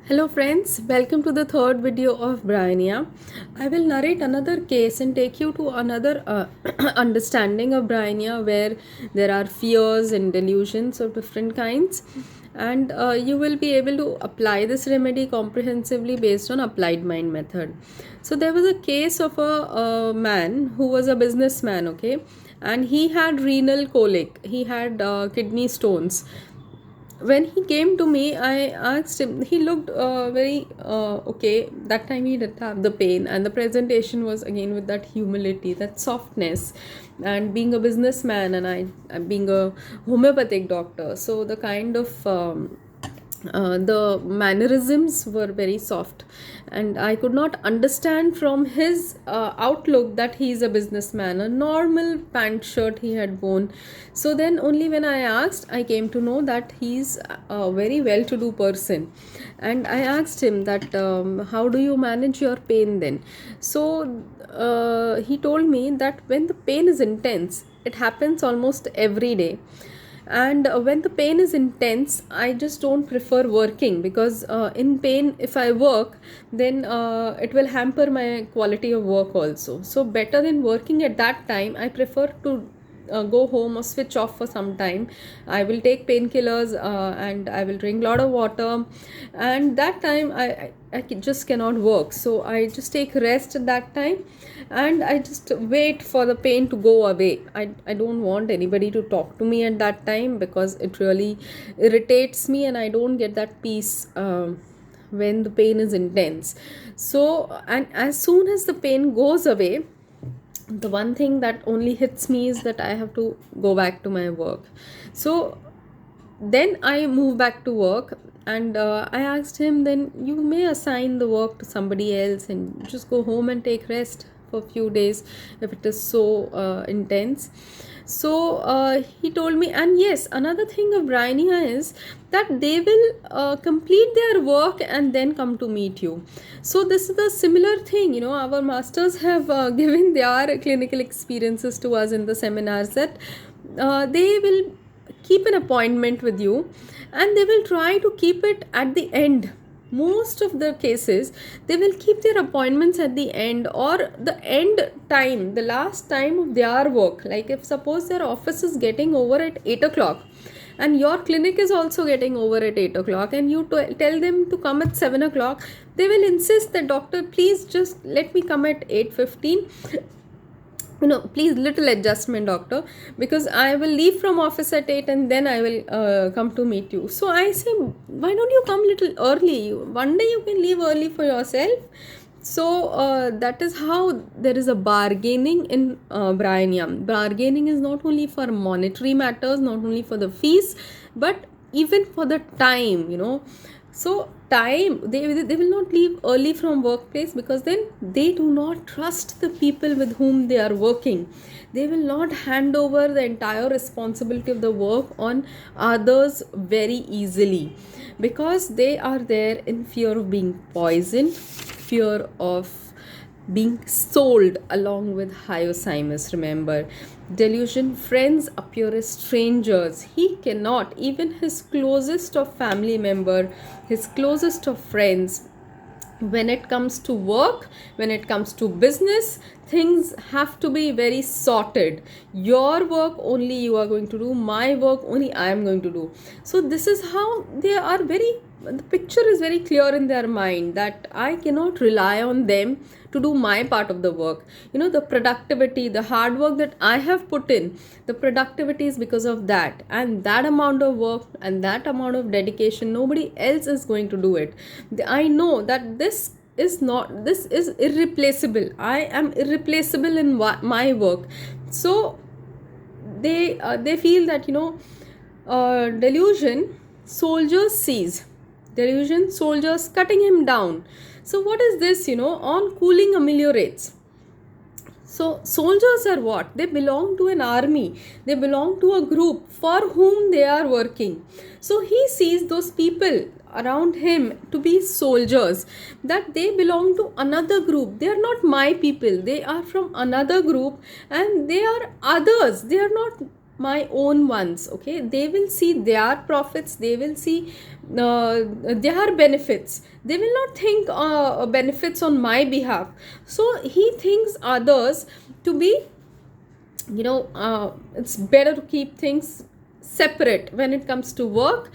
Hello friends, welcome to the third video of Bryonia. I will narrate another case and take you to another understanding of Bryonia where there are fears and delusions of different kinds, and you will be able to apply this remedy comprehensively based on applied mind method. So there was a case of a man who was a businessman, okay, and he had renal colic, he had kidney stones. When he came to me, I asked him. He looked very okay. That time he didn't have the pain, and the presentation was again with that humility, that softness, and being a businessman, and I'm being a homeopathic doctor, so the kind of the mannerisms were very soft, and I could not understand from his outlook that he is a businessman. A normal pant shirt he had worn. So then only when I asked, I came to know that he's a very well-to-do person. And I asked him that how do you manage your pain then? So he told me that when the pain is intense, it happens almost every day, and when the pain is intense, I just don't prefer working, because in pain, if I work, then it will hamper my quality of work also. So better than working at that time, I prefer to go home or switch off for some time. I will take painkillers, and I will drink a lot of water, and that time I just cannot work. So I just take rest at that time, and I just wait for the pain to go away. I don't want anybody to talk to me at that time, because it really irritates me and I don't get that peace when the pain is intense. So, and as soon as the pain goes away, the one thing that only hits me is that I have to go back to my work. So then I move back to work, and I asked him, then you may assign the work to somebody else and just go home and take rest for a few days if it is so intense. So he told me. And yes, another thing of Bryonia is that they will complete their work and then come to meet you. So this is the similar thing, our masters have given their clinical experiences to us in the seminars, that they will keep an appointment with you, and they will try to keep it at the end. Most of the cases, they will keep their appointments at the end, or the end time, the last time of their work. Like if suppose their office is getting over at 8 o'clock, and your clinic is also getting over at 8 o'clock, and you tell them to come at 7 o'clock, they will insist that, doctor, please just let me come at 8:15. Please, little adjustment, doctor, because I will leave from office at 8 and then I will come to meet you. So I say, why don't you come little early? One day you can leave early for yourself. So that is how there is a bargaining in Bryonia. Bargaining is not only for monetary matters, not only for the fees, but even for the time. So time, they will not leave early from workplace, because then they do not trust the people with whom they are working. They will not hand over the entire responsibility of the work on others very easily, because they are there in fear of being poisoned, fear of being sold along with hyoscyamus. Remember, delusion friends appear as strangers. He cannot, even his closest of family member, his closest of friends, when it comes to work, when it comes to business, things have to be very sorted. Your work only you are going to do, my work only I am going to do. So this is how they are the picture is very clear in their mind, that I cannot rely on them to do my part of the work. The productivity, the hard work that I have put in, the productivity is because of that, and that amount of work and that amount of dedication, nobody else is going to do it. I know that this is irreplaceable. I am irreplaceable in my work. So they feel that, delusion soldiers sees, delusion soldiers cutting him down. So what is this? On cooling ameliorates. So soldiers are what? They belong to an army. They belong to a group for whom they are working. So he sees those people around him to be soldiers, that they belong to another group. They are not my people. They are from another group, and they are others. They are not my own ones. Okay, they will see their profits, they will see their benefits, they will not think benefits on my behalf. So he thinks others to be, it's better to keep things separate when it comes to work.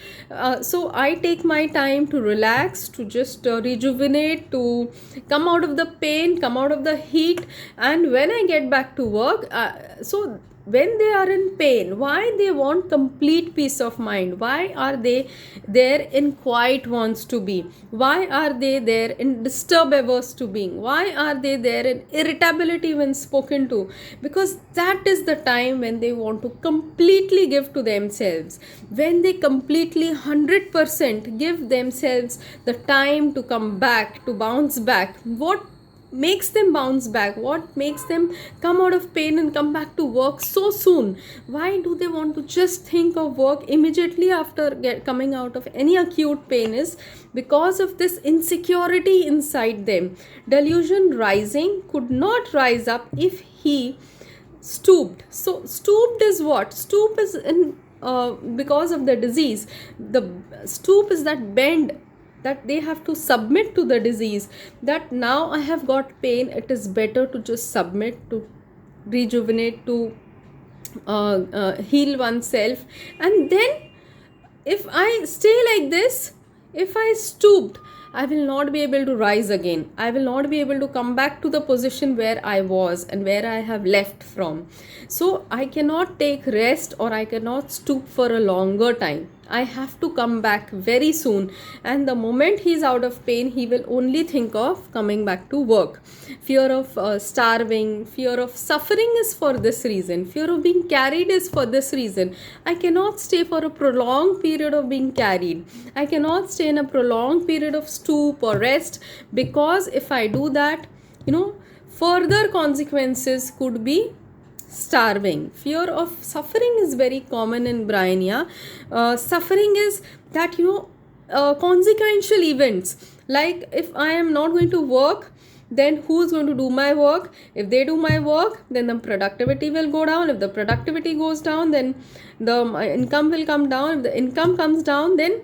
So I take my time to relax, to just rejuvenate, to come out of the pain, come out of the heat. And when I get back to work, so when they are in pain, why they want complete peace of mind, why are they there in quiet wants to be, why are they there in disturb averse to being, why are they there in irritability when spoken to? Because that is the time when they want to completely give to themselves, when they completely 100% give themselves the time to come back, to bounce back. What makes them bounce back, what makes them come out of pain and come back to work so soon? Why do they want to just think of work immediately after coming out of any acute pain? Is because of this insecurity inside them. Delusion rising could not rise up if he stooped. So stooped is what? Stoop is in because of the disease. The stoop is that bend, that they have to submit to the disease, that now I have got pain, it is better to just submit, to rejuvenate, to heal oneself. And then if I stay like this, if I stooped, I will not be able to rise again. I will not be able to come back to the position where I was and where I have left from. So I cannot take rest, or I cannot stoop for a longer time. I have to come back very soon. And the moment he is out of pain, he will only think of coming back to work. Fear of starving, fear of suffering is for this reason. Fear of being carried is for this reason. I cannot stay for a prolonged period of being carried. I cannot stay in a prolonged period of stoop or rest, because if I do that, further consequences could be starving. Fear of suffering is very common in Bryonia. Suffering is that, consequential events. Like if I am not going to work, then who's going to do my work? If they do my work, then the productivity will go down. If the productivity goes down, then the income will come down. If the income comes down, then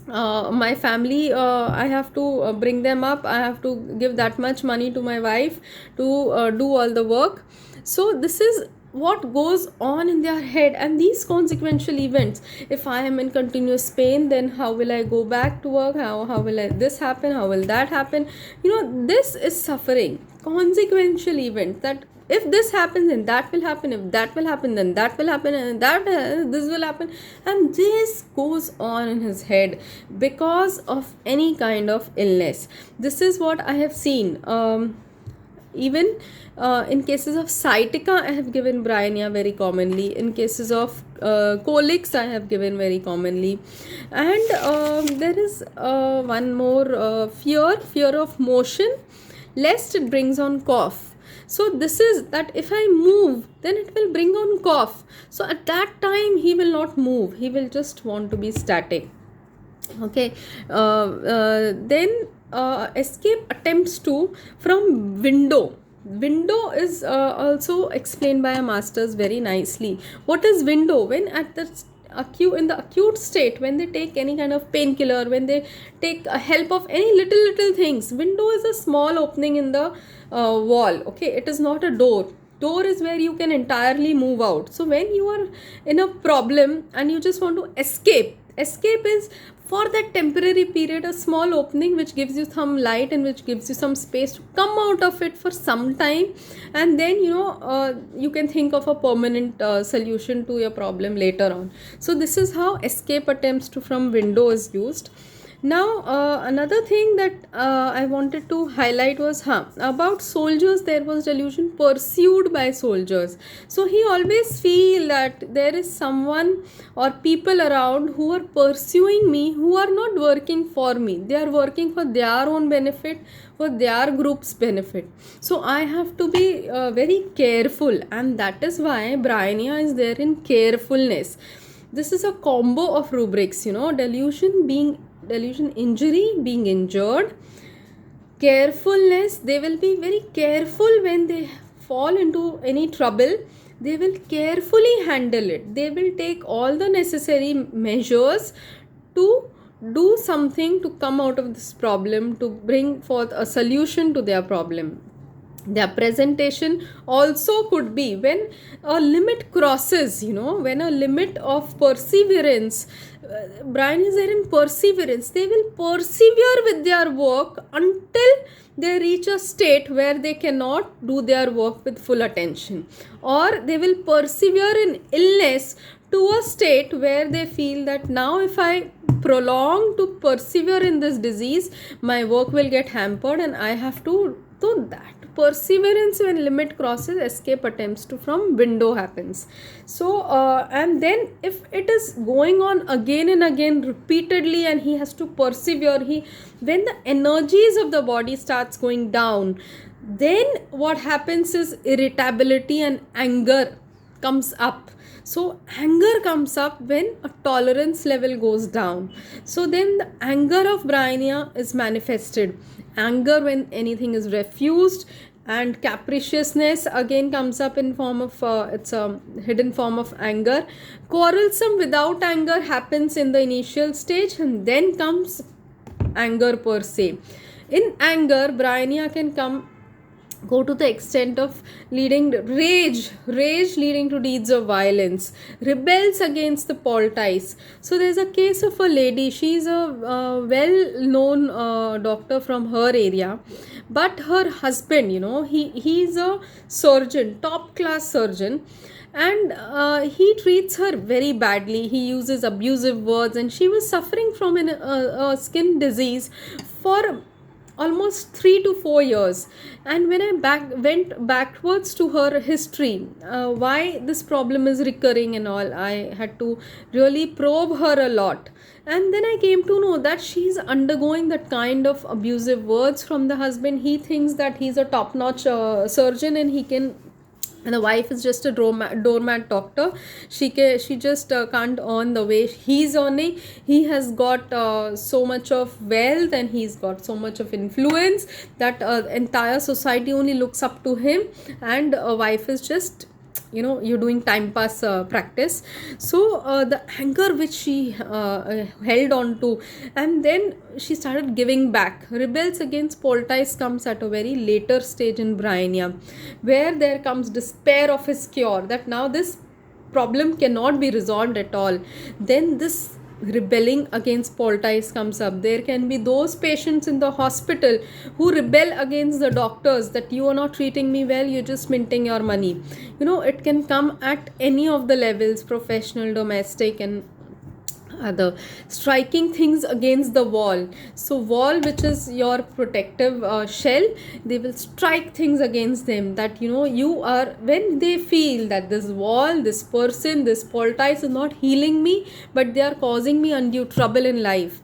my family, I have to bring them up. I have to give that much money to my wife to do all the work. So this is what goes on in their head. And these consequential events, if I am in continuous pain, then how will I go back to work? How will this happen? How will that happen? This is suffering. Consequential event, that if this happens, then that will happen. If that will happen, then that will happen, and this will happen. And this goes on in his head because of any kind of illness. This is what I have seen. Even in cases of sciatica, I have given Bryonia very commonly. In cases of colics, I have given very commonly. And there is one more fear of motion, lest it brings on cough. So this is that if I move, then it will bring on cough. So at that time, he will not move. He will just want to be static. Okay. Then escape attempts to from window. Window is also explained by our masters very nicely. What is window? When at the in the acute state, when they take any kind of painkiller, when they take help of any little things, window is a small opening in the wall. Okay, it is not a door. Door is where you can entirely move out. So when you are in a problem and you just want to escape is for that temporary period a small opening which gives you some light and which gives you some space to come out of it for some time. And then you can think of a permanent solution to your problem later on. So this is how escape attempts to from window is used. Now another thing that I wanted to highlight was about soldiers. There was delusion pursued by soldiers. So he always feel that there is someone or people around who are pursuing me, who are not working for me. They are working for their own benefit, for their group's benefit. So I have to be very careful, and that is why Bryonia is there in carefulness. This is a combo of rubrics, delusion injury, being injured, carefulness. They will be very careful when they fall into any trouble. they will carefully handle it. They will take all the necessary measures to do something to come out of this problem, to bring forth a solution to their problem. Their presentation also could be when a limit crosses, when a limit of perseverance. Brian is there in perseverance. They will persevere with their work until they reach a state where they cannot do their work with full attention, or they will persevere in illness to a state where they feel that now if I prolong to persevere in this disease, my work will get hampered and I have to. So that perseverance when limit crosses, escape attempts to from window happens. So and then if it is going on again and again repeatedly and he has to persevere, when the energies of the body starts going down, then what happens is irritability and anger comes up. So anger comes up when a tolerance level goes down. So then the anger of Bryonia is manifested. Anger when anything is refused, and capriciousness again comes up in form of it's a hidden form of anger. Quarrelsome without anger happens in the initial stage, and then comes anger per se. In anger, Bryonia can go to the extent of leading rage leading to deeds of violence, rebels against the poltergeist. So there's a case of a lady. She's a well-known doctor from her area, but her husband, he's a surgeon, top-class surgeon, and he treats her very badly. He uses abusive words, and she was suffering from a skin disease for almost 3 to 4 years. And when I went backwards to her history, why this problem is recurring and all, I had to really probe her a lot. And then I came to know that she's undergoing that kind of abusive words from the husband. He thinks that he's a top-notch surgeon, and the wife is just a doormat doctor. She just can't earn the way he's earning. He has got so much of wealth, and he's got so much of influence that entire society only looks up to him, and a wife is just, you're doing time pass practice. So the anger which she held on to, and then she started giving back. Rebels against poltergeist comes at a very later stage in Bryonia, where there comes despair of his cure, that now this problem cannot be resolved at all. Then this rebelling against poltergeist comes up. There can be those patients in the hospital who rebel against the doctors, that you are not treating me well, you're just minting your money. It can come at any of the levels, professional, domestic, and other. Striking things against the wall. So wall, which is your protective shell, they will strike things against them, that you are, when they feel that this wall, this person, this poltergeist is not healing me, but they are causing me undue trouble in life,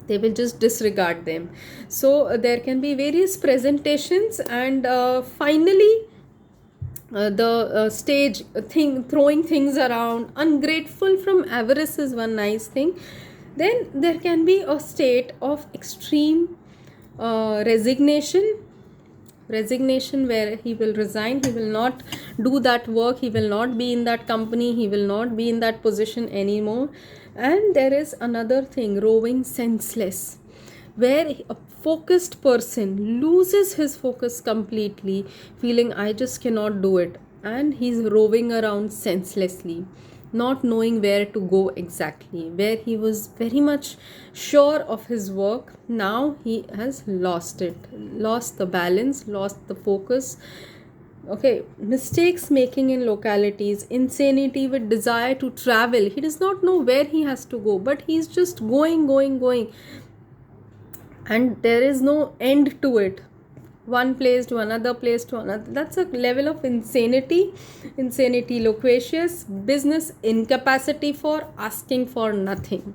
they will just disregard them. So there can be various presentations, and finally the stage throwing things around. Ungrateful from avarice is one nice thing. Then there can be a state of extreme resignation, where he will resign, he will not do that work, he will not be in that company, he will not be in that position anymore. And there is another thing, roving senseless, where a focused person loses his focus completely, feeling I just cannot do it, and he's roving around senselessly, not knowing where to go exactly. Where he was very much sure of his work, now he has lost it, lost the balance, lost the focus. Okay, mistakes making in localities, insanity with desire to travel. He does not know where he has to go, but he's just going, and there is no end to it. One place to another place to another. That's a level of insanity. Loquacious, business incapacity for asking for nothing.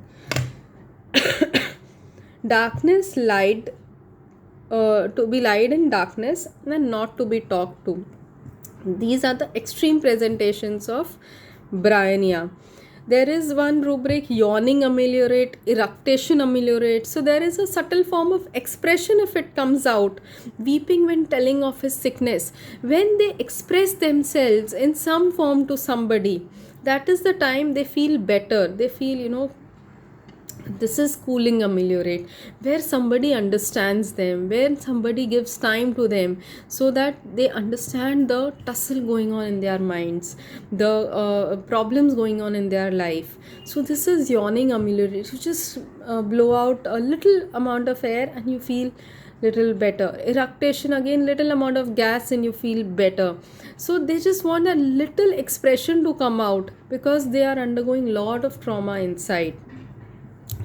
Darkness, lied, to be lied in darkness, and not to be talked to. These are the extreme presentations of Bryonia. There is one rubric, yawning ameliorate, eructation ameliorate. So there is a subtle form of expression if it comes out. Weeping when telling of his sickness. When they express themselves in some form to somebody, that is the time they feel better. They feel, this is cooling ameliorate, where somebody understands them, where somebody gives time to them, so that they understand the tussle going on in their minds, the problems going on in their life. So this is yawning ameliorate. You just blow out a little amount of air and you feel little better. Eructation, again, little amount of gas and you feel better. So they just want a little expression to come out because they are undergoing lot of trauma inside.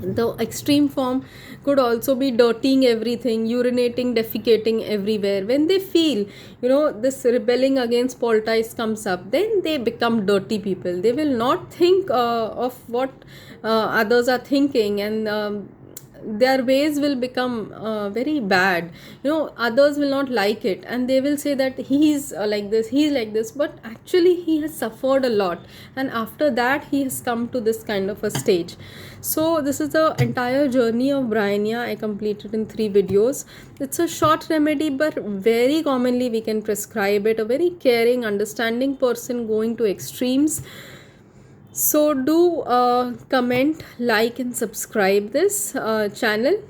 The extreme form could also be dirtying everything, urinating, defecating everywhere. When they feel, this rebelling against poltergeist comes up, then they become dirty people. They will not think of what others are thinking, and their ways will become very bad. Others will not like it, and they will say that he's like this, he's like this, but actually he has suffered a lot, and after that he has come to this kind of a stage. So this is the entire journey of Bryonia. I completed in 3 videos. It's a short remedy, but very commonly we can prescribe it. A very caring, understanding person going to extremes. So do comment, like and subscribe this channel.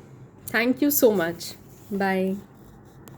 Thank you so much. Bye.